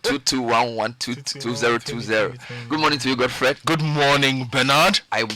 2211222020. Good morning to you, Godfred. Good morning, Bernard. I'm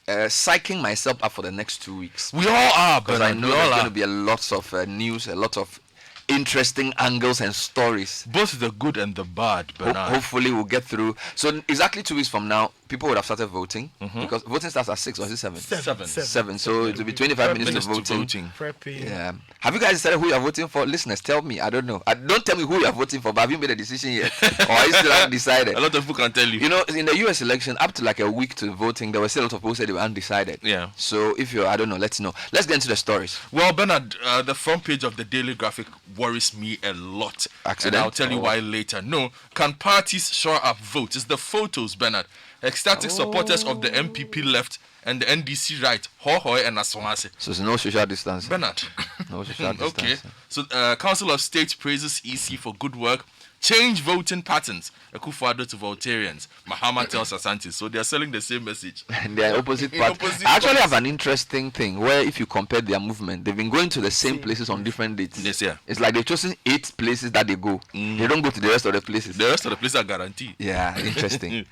psyching myself up for the next 2 weeks. We all are, because Bernard. I know there's going to be a lot of news, a lot of interesting angles and stories. Both the good and the bad, Bernard. Hopefully we'll get through. So exactly 2 weeks from now, people would have started voting, because voting starts at 6 or is it 7? 7. So it will be 25 minutes to voting. Yeah. Have you guys decided who you are voting for? Listeners, tell me. I don't know. Don't tell me who you are voting for, but have you made a decision yet? Or are you still undecided? A lot of people can tell you. You know, in the US election, up to like a week to voting, there were still a lot of people who said they were undecided. Yeah. So if you're, I don't know, let's know. Let's get into the stories. Well, Bernard, the front page of the Daily Graphic worries me a lot. Accident? And I'll tell you why later. No, can parties shore up votes? It's the photos, Bernard. Ecstatic supporters of the MPP left and the NDC right. Hoy and Aswase. So there's no social distance. Bernard. No social distance. Okay. So Council of State praises EC for good work. Change voting patterns. Akufo-Addo to Voltarians. Mahama tells Asante. So they are selling the same message. And they are opposite parts. I actually have an interesting thing where if you compare their movement, they've been going to the same places on different dates. Yes, yeah. It's like they've chosen 8 places that they go. They don't go to the rest of the places. The rest of the places are guaranteed. Yeah, interesting.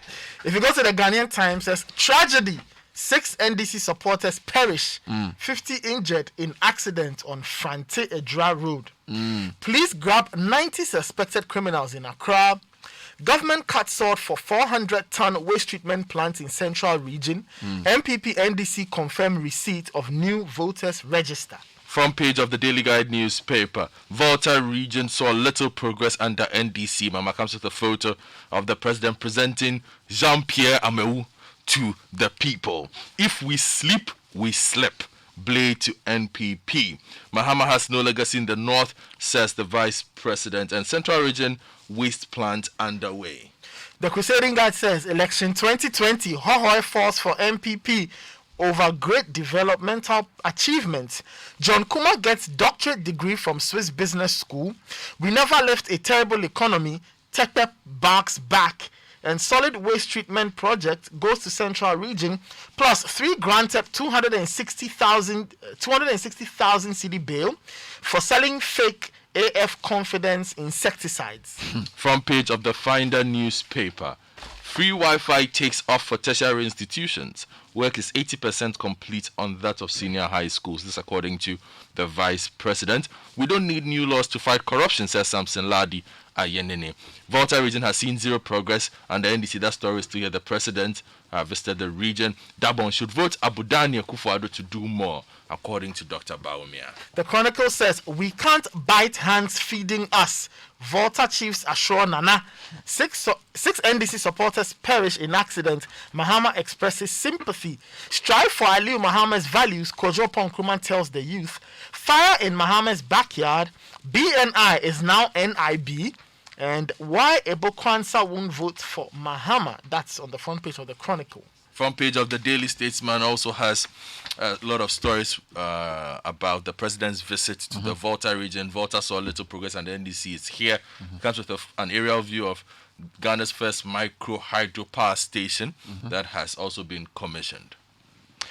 If you go to the Ghanaian Times, says tragedy. 6 NDC supporters perish. 50 injured in accident on Frante Edra Road. Police grab 90 suspected criminals in Accra. Government cuts sword for 400-ton waste treatment plant in Central Region. MPP NDC confirm receipt of new voters register. Front page of the Daily Guide newspaper. Volta region saw little progress under NDC. Mama comes with a photo of the president presenting Jean-Pierre Ameou to the people. If we sleep, we slip. Blade to NPP. Mahama has no legacy in the north, says the vice president. And Central Region waste plant underway. The Crusading Guide says election 2020 Hohoi falls for MPP over great developmental achievements. John Kuma gets doctorate degree from Swiss Business School. We never left a terrible economy. Tekpe barks back. And solid waste treatment project goes to Central Region, plus 3 granted 260,000 cedi bail for selling fake AF Confidence insecticides. Front page of the Finder newspaper. Free Wi-Fi takes off for tertiary institutions. Work is 80% complete on that of senior high schools. This according to the vice president. We don't need new laws to fight corruption, says Samson Ladi Ayenene. Volta region has seen zero progress, and the NDC, that story is to hear the president visited the region. Dabon should vote Abudani Akufo-Addo to do more, according to Dr. Baumia. The Chronicle says, we can't bite hands feeding us. Volta chiefs assure Nana. 6 NDC supporters perish in accident. Mahama expresses sympathy. Strive for Aliu Mahama's values, Kojo Ponkrumah tells the youth. Fire in Mahama's backyard. BNI is now NIB. And why Ebo Kwanzaa won't vote for Mahama. That's on the front page of the Chronicle. Front page of the Daily Statesman also has a lot of stories about the president's visit to the Volta region. Volta saw little progress, and the NDC is here. Comes with an aerial view of Ghana's first micro hydropower station that has also been commissioned.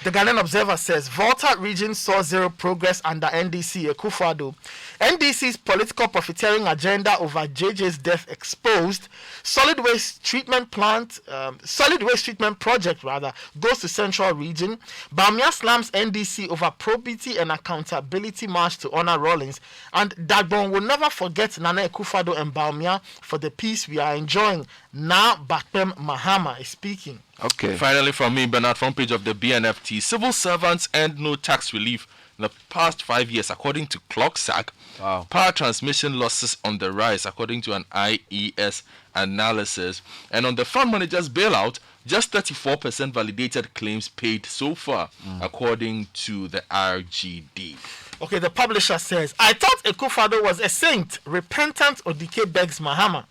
The Ghanaian Observer says Volta region saw zero progress under NDC Akufo-Addo. NDC's political profiteering agenda over JJ's death exposed. Solid waste treatment project goes to Central Region. Bamia slams NDC over probity and accountability march to honor Rawlings. And Dagbon will never forget Nana Akufo-Addo and Bamia for the peace we are enjoying. Now Bakpem Mahama is speaking. Okay. Finally, from me, Bernard, front page of the BNFT. Civil servants earned no tax relief in the past 5 years, according to ClockSAC. Wow. Power transmission losses on the rise, according to an IES analysis. And on the fund managers' bailout, just 34% validated claims paid so far, according to the RGD. Okay, the publisher says, I thought Akufo-Addo was a saint. Repentant Odike begs Mahama.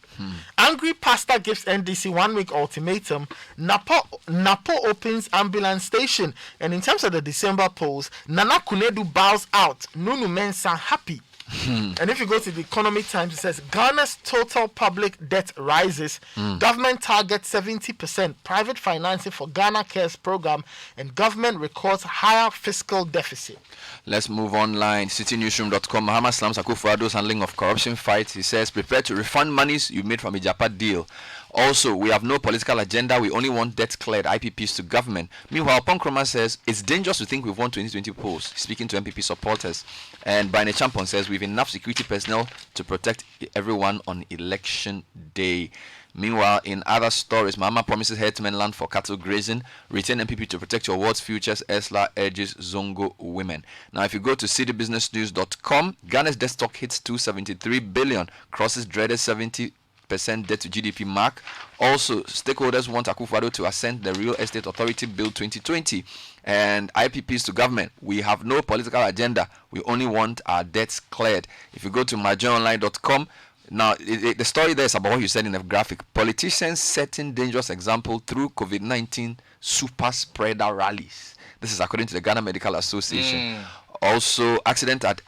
Angry pastor gives NDC 1 week ultimatum. Napo opens ambulance station. And in terms of the December polls, Nana Kunedu bows out. Nunu Mensah happy. And if you go to the Economic Times, it says Ghana's total public debt rises. Government targets 70% private financing for Ghana Cares program, and government records higher fiscal deficit. Let's move online. CitiNewsroom.com. Mahama slams Akufo-Addo's handling of corruption fight. He says, prepare to refund monies you made from a Japa deal. Also, we have no political agenda. We only want debt-cleared IPPs to government. Meanwhile, Ponkroma says, it's dangerous to think we've won 2020 polls, speaking to MPP supporters. And Bine Champon says, we have enough security personnel to protect everyone on election day. Meanwhile, in other stories, Mahama promises herdsmen land for cattle grazing. Retain MPP to protect your ward's futures. Esla urges Zongo women. Now, if you go to citybusinessnews.com, Ghana's debt stock hits 273 billion, crosses dreaded 70% debt to GDP mark. Also, stakeholders want Akufo-Addo to assent the Real Estate Authority Bill 2020 and IPPs to government. We have no political agenda. We only want our debts cleared. If you go to myjournalline.com, now, the story there is about what you said in the graphic. Politicians setting dangerous example through COVID-19 super spreader rallies. This is according to the Ghana Medical Association. Also, accident at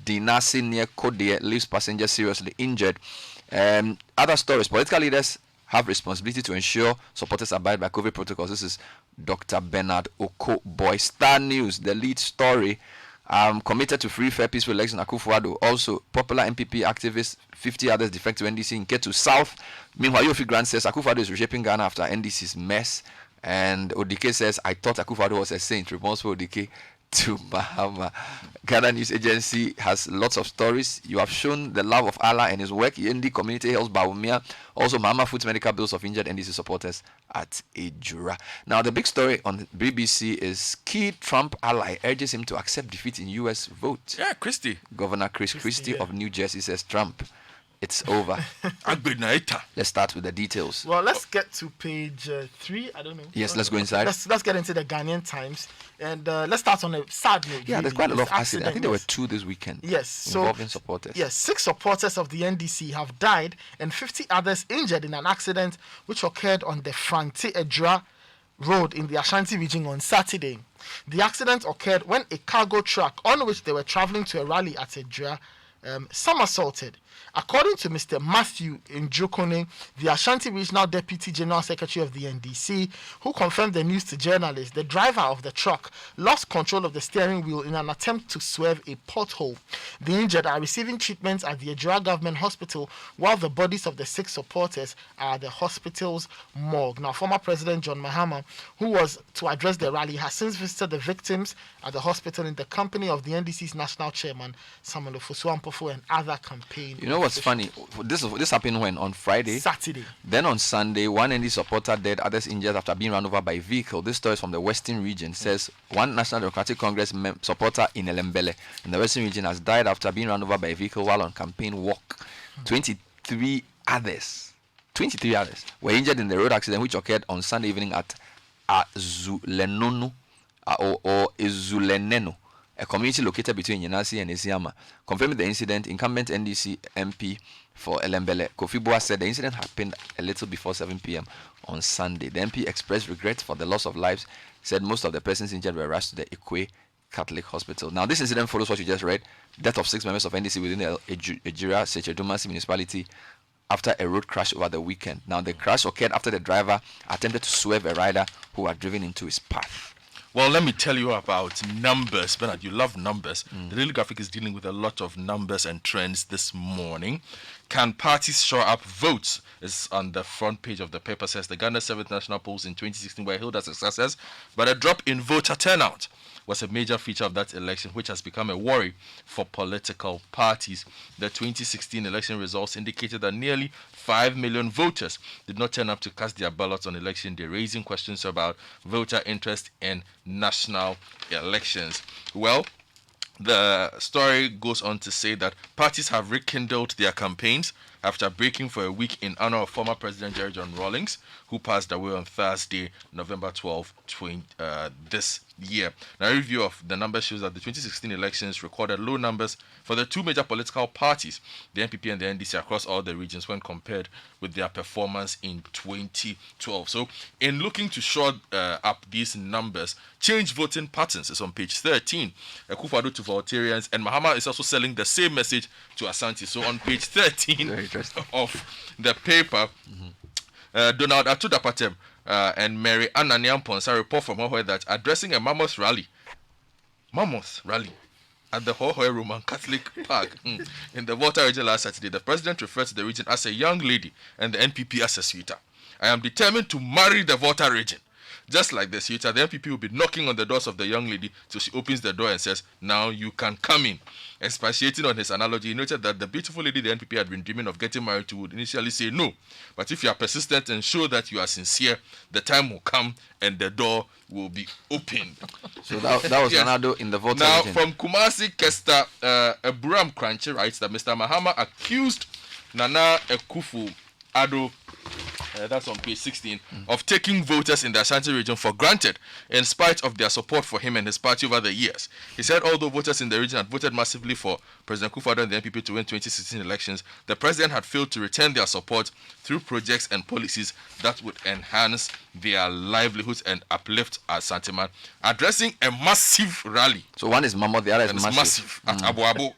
Dinasi near Kodie leaves passengers seriously injured. Other stories, political leaders have responsibility to ensure supporters abide by COVID protocols. This is Dr. Bernard Oko-Boy. Star News, the lead story. Committed to free, fair, peaceful election, Akufo-Addo. Also, popular MPP activists, 50 others defect to NDC in Ketu South. Meanwhile, Yofi Grant says Akufo-Addo is reshaping Ghana after NDC's mess. And Odike says, I thought Akufo-Addo was a saint. Responsible Odike to Bahama. Ghana News Agency has lots of stories. You have shown the love of Allah and his work. ND Community Health Bawumia. Also, Mahama foots medical bills of injured NDC supporters at Ejura. Now, the big story on BBC is key Trump ally urges him to accept defeat in U.S. vote. Yeah, Christie. Governor Chris Christie of New Jersey says Trump, it's over. Let's start with the details. Well, let's get to page 3. I don't know. Yes, let's go inside. Let's get into the Ghanaian Times. And let's start on a sad note. Yeah, there's quite a lot of accidents. I think there were 2 this weekend. Yes. Involving supporters. Yes, 6 supporters of the NDC have died and 50 others injured in an accident which occurred on the Franti Edra Road in the Ashanti region on Saturday. The accident occurred when a cargo truck on which they were traveling to a rally at Edra somersaulted. According to Mr. Matthew Njokone, the Ashanti Regional Deputy General Secretary of the NDC, who confirmed the news to journalists, the driver of the truck lost control of the steering wheel in an attempt to swerve a pothole. The injured are receiving treatment at the Ejura Government Hospital, while the bodies of the 6 supporters are at the hospital's morgue. Now, former President John Mahama, who was to address the rally, has since visited the victims at the hospital in the company of the NDC's national chairman, Samuel Ofosu-Ampofo, and other campaign. You know what's funny? This happened when? On Friday? Saturday. Then on Sunday, one ND supporter dead, others injured after being run over by a vehicle. This story is from the Western region. Says one National Democratic Congress supporter in Elembele in the Western region has died after being run over by a vehicle while on campaign walk. 23 others were injured in the road accident which occurred on Sunday evening at Azulenonu or Izuleneno, a community located between Yenasi and Isiama. Confirming the incident, incumbent NDC MP for Elembele, Kofi Boa, said the incident happened a little before 7 p.m. on Sunday. The MP expressed regret for the loss of lives, said most of the persons injured were rushed to the Ikwe Catholic Hospital. Now, this incident follows what you just read, death of 6 members of NDC within the Ejura Sechedumasi municipality after a road crash over the weekend. Now, the crash occurred after the driver attempted to swerve a rider who had driven into his path. Well, let me tell you about numbers. Bernard, you love numbers. The Daily Graphic is dealing with a lot of numbers and trends this morning. Can parties shore up votes? Is on the front page of the paper. Says the Ghana 7th national polls in 2016 were hailed as successes, but a drop in voter turnout was a major feature of that election, which has become a worry for political parties. The 2016 election results indicated that nearly 5 million voters did not turn up to cast their ballots on election day, raising questions about voter interest in national elections. Well, the story goes on to say that parties have rekindled their campaigns after breaking for a week in honor of former President Jerry John Rawlings, who passed away on Thursday, November 12, this year. Now, a review of the numbers shows that the 2016 elections recorded low numbers for the two major political parties, the NPP and the NDC, across all the regions when compared with their performance in 2012. So, in looking to shore up these numbers, change voting patterns is on page 13. Akufo-Addo to Voltarians, and Mahama is also selling the same message to Asante. So, on page 13 of the paper, Donald Atudapatem and Mary Anna Nyamponsa report from Hohoe that addressing a mammoth rally at the Hohoe Roman Catholic Park in the Volta region last Saturday, the president referred to the region as a young lady and the NPP as a sweeter. I am determined to marry the Volta region. Just like the sweeter, the NPP will be knocking on the doors of the young lady till she opens the door and says, "Now you can come in." Expatiating on his analogy, he noted that the beautiful lady the NPP had been dreaming of getting married to would initially say no. But if you are persistent and show that you are sincere, the time will come and the door will be opened. So that was yes. Ronaldo in the Volta Now, region. from Kumasi, Kester, Abraham Crunchy writes that Mr. Mahama accused Nana Akufo-Addo, that's on page 16, of taking voters in the Ashanti region for granted in spite of their support for him and his party over the years. He said although voters in the region had voted massively for President Akufo-Addo and the NPP to win 2016 elections, the president had failed to return their support through projects and policies that would enhance their livelihoods and uplift Asanteman. Addressing a massive rally. So one is Mammoth, the other is massive. At Abu Abu.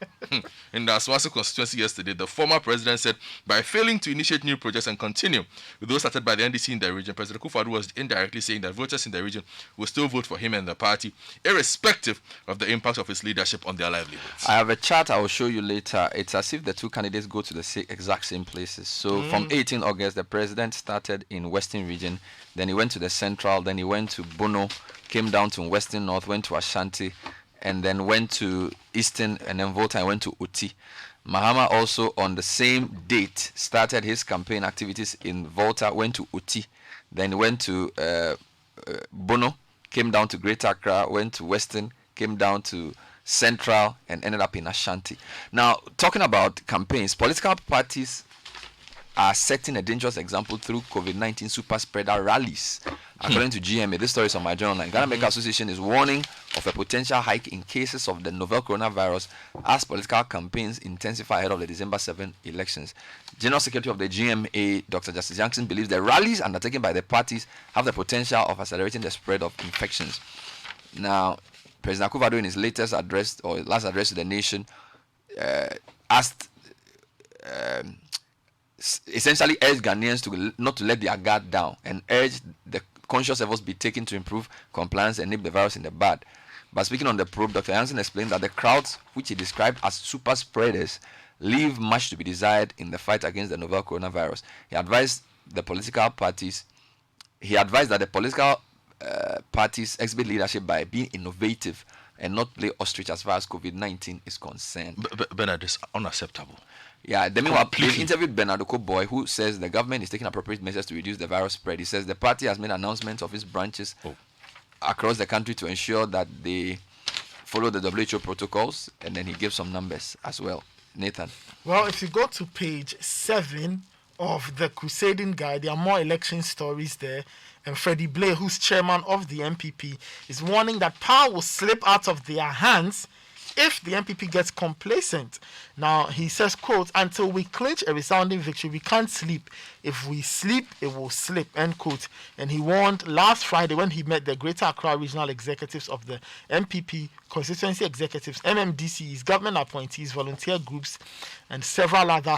In the Aswasi constituency yesterday, the former president said by failing to initiate new projects and continue with those started by the NDC in the region, President Akufo-Addo was indirectly saying that voters in the region will still vote for him and the party, irrespective of the impact of his leadership on their livelihoods. I have a chart I will show you later. It's as if the two candidates go to the exact same places. So from 18 August, the president started in Western region, then he went to the Central, then he went to Bono, came down to Western North, went to Ashanti, and then went to Eastern, and then Volta and went to Uti. Mahama also on the same date started his campaign activities in Volta, went to Uti, then went to Bono, came down to Greater Accra, went to Western, came down to Central, and ended up in Ashanti. Now, talking about campaigns, political parties are setting a dangerous example through COVID-19 super spreader rallies. According to GMA, this story is on my journal. Ghana Medical Association is warning of a potential hike in cases of the novel coronavirus as political campaigns intensify ahead of the December 7 elections. General Secretary of the GMA, Dr. Justice Jackson, believes the rallies undertaken by the parties have the potential of accelerating the spread of infections. Now, President Akufo-Addo in his latest address, or last address to the nation, asked essentially urged Ghanaians to not to let their guard down and urged the conscious efforts be taken to improve compliance and nip the virus in the bud. But speaking on the probe, Dr. Hansen explained that the crowds, which he described as super spreaders, leave much to be desired in the fight against the novel coronavirus. He advised that the political parties exhibit leadership by being innovative and not play ostrich as far as COVID-19 is concerned. Bernard, is unacceptable. Yeah, the meanwhile, they interviewed Bernardo Boy, who says the government is taking appropriate measures to reduce the virus spread. He says the party has made announcements of its branches across the country to ensure that they follow the WHO protocols, and then he gives some numbers as well. Nathan. Well, if you go to page 7 of the Crusading Guide, there are more election stories there. And Freddie Blair, who's chairman of the MPP, is warning that power will slip out of their hands if the MPP gets complacent. Now, he says, quote, until we clinch a resounding victory, we can't sleep. If we sleep, it will slip, end quote. And he warned last Friday when he met the Greater Accra regional executives of the MPP, constituency executives, MMDCs, government appointees, volunteer groups, and several other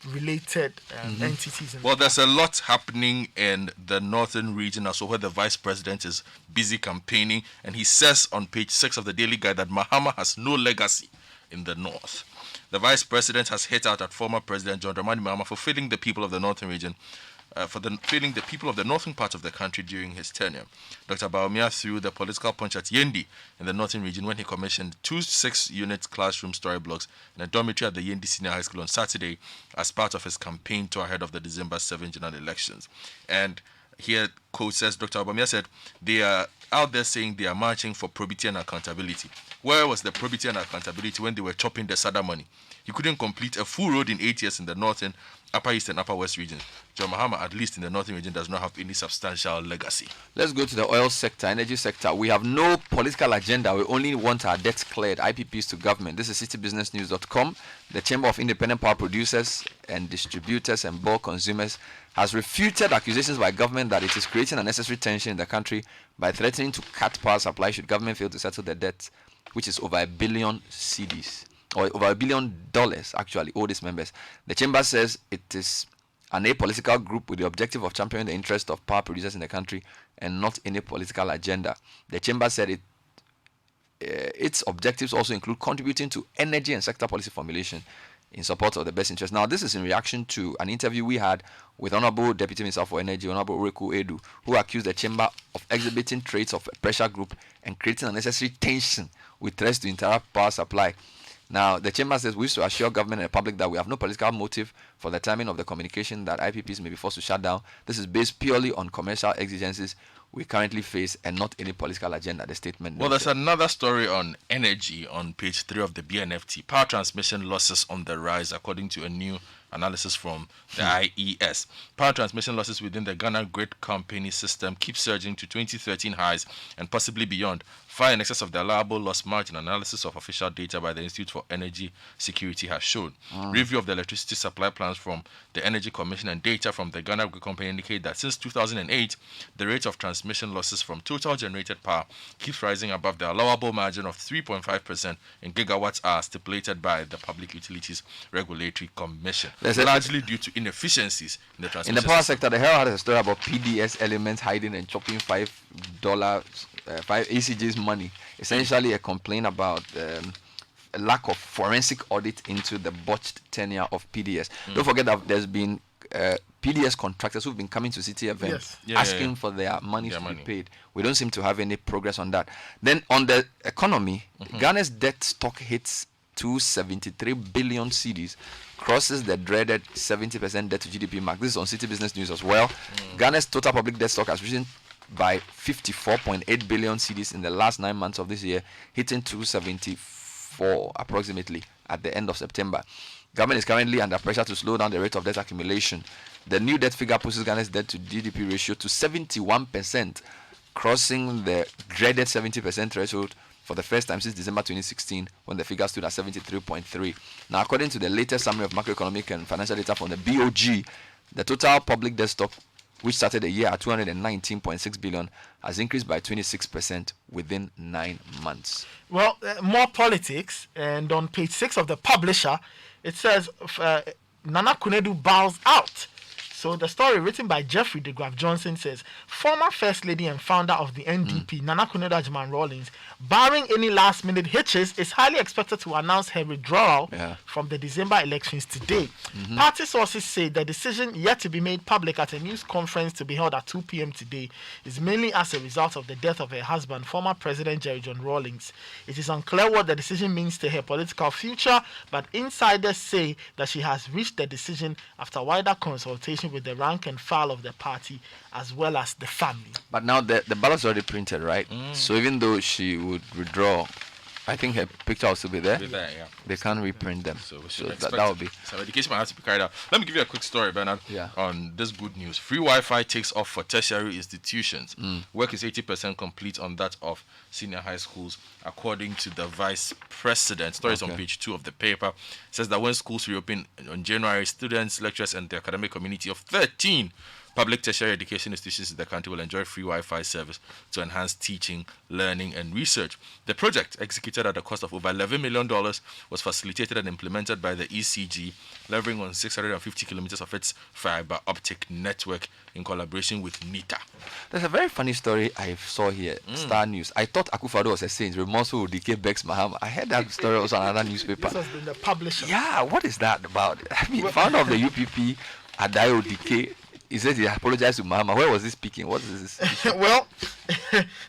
related entities. Well, there's a lot happening in the northern region also, where the vice president is busy campaigning, and he says on page 6 of the Daily Guide that Mahama has no legacy in the north. The vice president has hit out at former President John Dramani Mahama for failing the people of the northern region, failing the people of the northern part of the country during his tenure. Dr. Baumia threw the political punch at Yendi in the northern region when he commissioned 2 6-unit classroom story blocks in a dormitory at the Yendi Senior High School on Saturday as part of his campaign tour ahead of the December 7 general elections. And here, quote says, Dr. Baumia said, they are out there saying they are marching for probity and accountability. Where was the probity and accountability when they were chopping the SADA money? You couldn't complete a full road in 8 years in the northern Upper East and Upper West regions, John Mahama, at least in the Northern region, does not have any substantial legacy. Let's go to the oil sector, energy sector. We have no political agenda. We only want our debts cleared. IPPs to government. This is citybusinessnews.com. The Chamber of Independent Power Producers and Distributors and Bulk Consumers has refuted accusations by government that it is creating unnecessary tension in the country by threatening to cut power supply should government fail to settle the debt, which is over $1 billion cedis, or over $1 billion actually, owed its members. The chamber says it is an apolitical group with the objective of championing the interest of power producers in the country and not any political agenda. The chamber said its objectives also include contributing to energy and sector policy formulation in support of the best interest. Now, this is in reaction to an interview we had with Honorable Deputy Minister for Energy, Honorable Oreku Edu, who accused the chamber of exhibiting traits of a pressure group and creating unnecessary tension with threats to interrupt power supply. Now, the chamber says we wish to assure government and the public that we have no political motive for the timing of the communication that IPPs may be forced to shut down. This is based purely on commercial exigencies we currently face and not any political agenda, the statement noted. Well, there's another story on energy on page 3 of the BNFT. Power transmission losses on the rise, according to a new analysis from the IES. Power transmission losses within the Ghana Grid Company system keep surging to 2013 highs and possibly beyond, far in excess of the allowable loss margin. Analysis of official data by the Institute for Energy Security has shown. Review of the electricity supply plans from the Energy Commission and data from the Ghana Grid Company indicate that since 2008, the rate of transmission losses from total generated power keeps rising above the allowable margin of 3.5% in gigawatts hour stipulated by the Public Utilities Regulatory Commission. Largely due to inefficiencies in the transmission. In the power sector, the Herald has a story about PDS elements hiding and chopping $5 ACJ's money. Essentially, a complaint about a lack of forensic audit into the botched tenure of PDS. Don't forget that there's been PDS contractors who've been coming to Citi events asking for their money to be paid. We don't seem to have any progress on that. Then on the economy, Ghana's debt stock hits 273 billion cedis, crosses the dreaded 70% debt to GDP mark. This is on Citi Business News as well. Ghana's total public debt stock has risen by 54.8 billion cedis in the last 9 months of this year, hitting 274 approximately at the end of September. Government is currently under pressure to slow down the rate of debt accumulation. The new debt figure pushes Ghana's debt to GDP ratio to 71%, crossing the dreaded 70% threshold for the first time since December 2016, when the figure stood at 73.3. Now, according to the latest summary of macroeconomic and financial data from the BOG, the total public debt stock, which started the year at 219.6 billion, has increased by 26% within 9 months. Well, more politics, and on page 6 of the Publisher, it says Nana Kunedu bows out. So the story written by Jeffrey de Graaf Johnson says, former First Lady and founder of the NDP, Nana Kunedu Agyemang-Rawlings, barring any last-minute hitches, is highly expected to announce her withdrawal from the December elections today. Party sources say the decision, yet to be made public at a news conference to be held at 2 p.m. today, is mainly as a result of the death of her husband, former President Jerry John Rawlings. It is unclear what the decision means to her political future, but insiders say that she has reached the decision after wider consultation with the rank and file of the party as well as the family. But now the ballot's already printed, right? So even though she would withdraw, I think her picture will still be there. They can't reprint them. So that will be. So education might have to be carried out. Let me give you a quick story, Bernard, on this good news. Free Wi-Fi takes off for tertiary institutions. Work is 80% complete on that of senior high schools, according to the Vice President. Stories on page 2 of the paper. It says that when schools reopen on January, students, lecturers, and the academic community of 13 public tertiary education institutions in the country will enjoy free Wi-Fi service to enhance teaching, learning, and research. The project, executed at a cost of over $11 million, was facilitated and implemented by the ECG, leveraging on 650 kilometers of its fiber optic network in collaboration with NITA. There's a very funny story I saw here, Star News. I thought Akufo-Addo was a saint, remorseful with DK Bex Mahama. I heard that story also on another newspaper. This has been the Publisher. Yeah, what is that about? I mean, founder of the UPP, Adayo DK, he said he apologized to Mahama. Where was he speaking? What is this? Well,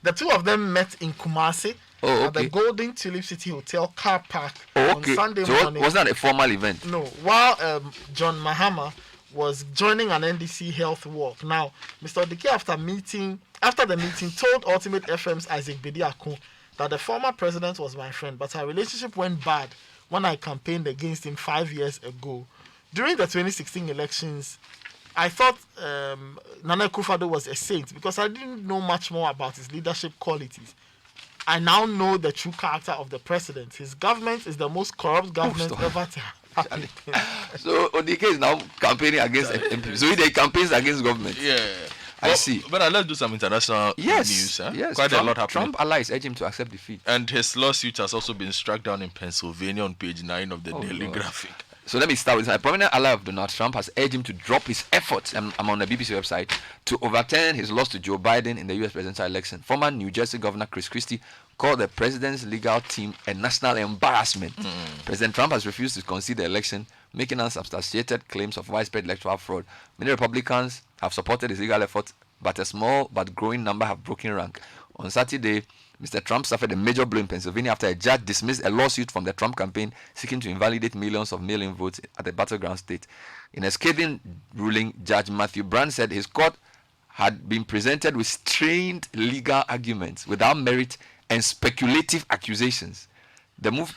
the two of them met in Kumasi at the Golden Tulip City Hotel car park on Sunday morning. Was that a formal event? No. While John Mahama was joining an NDC health walk. Now, Mr. Dike, after the meeting, told Ultimate FM's Isaac Bediako that the former president was my friend, but our relationship went bad when I campaigned against him 5 years ago. during the 2016 elections, I thought Nana Akufo-Addo was a saint because I didn't know much more about his leadership qualities. I now know the true character of the president. His government is the most corrupt government ever to happen. So Odike is now campaigning against MP. So he campaigns against government. Yeah. I see. But let's do some international news. Yes, quite Trump, a lot happening. Trump allies urge him to accept defeat. And his lawsuit has also been struck down in Pennsylvania on page 9 of the Daily Graphic. So let me start with a prominent ally of Donald Trump has urged him to drop his efforts, I'm on the BBC website, to overturn his loss to Joe Biden in the U.S. presidential election. Former New Jersey Governor Chris Christie called the president's legal team a national embarrassment. President Trump has refused to concede the election, making unsubstantiated claims of widespread electoral fraud. Many Republicans have supported his legal efforts, but a small but growing number have broken rank. On Saturday, Mr. Trump suffered a major blow in Pennsylvania after a judge dismissed a lawsuit from the Trump campaign seeking to invalidate millions of mail-in votes at the battleground state. In a scathing ruling, Judge Matthew Brand said his court had been presented with strained legal arguments without merit and speculative accusations. The move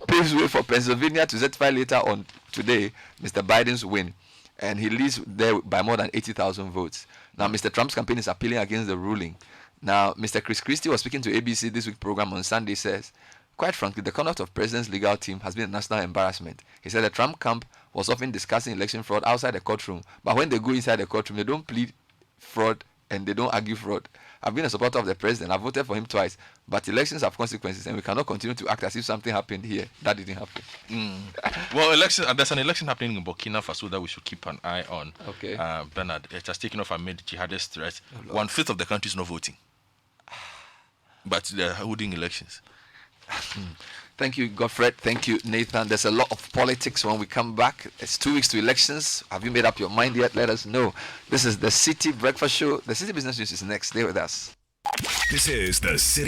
paves way for Pennsylvania to certify later on today Mr. Biden's win, and he leads there by more than 80,000 votes. Now, Mr. Trump's campaign is appealing against the ruling. Now, Mr. Chris Christie was speaking to ABC This Week program on Sunday, says, quite frankly, the conduct of President's legal team has been a national embarrassment. He said the Trump camp was often discussing election fraud outside the courtroom, but when they go inside the courtroom, they don't plead fraud and they don't argue fraud. I've been a supporter of the president. I voted for him twice, but elections have consequences, and we cannot continue to act as if something happened here that didn't happen. Well, there's an election happening in Burkina Faso that we should keep an eye on. Okay. Bernard, it has taken off amid jihadist threats. 1/5 of the country is not voting, but they're holding elections. Thank you, Godfred. Thank you, Nathan. There's a lot of politics when we come back. It's 2 weeks to elections. Have you made up your mind yet? Let us know. This is the Citi Breakfast Show. The Citi Business News is next. Stay with us. This is the Citi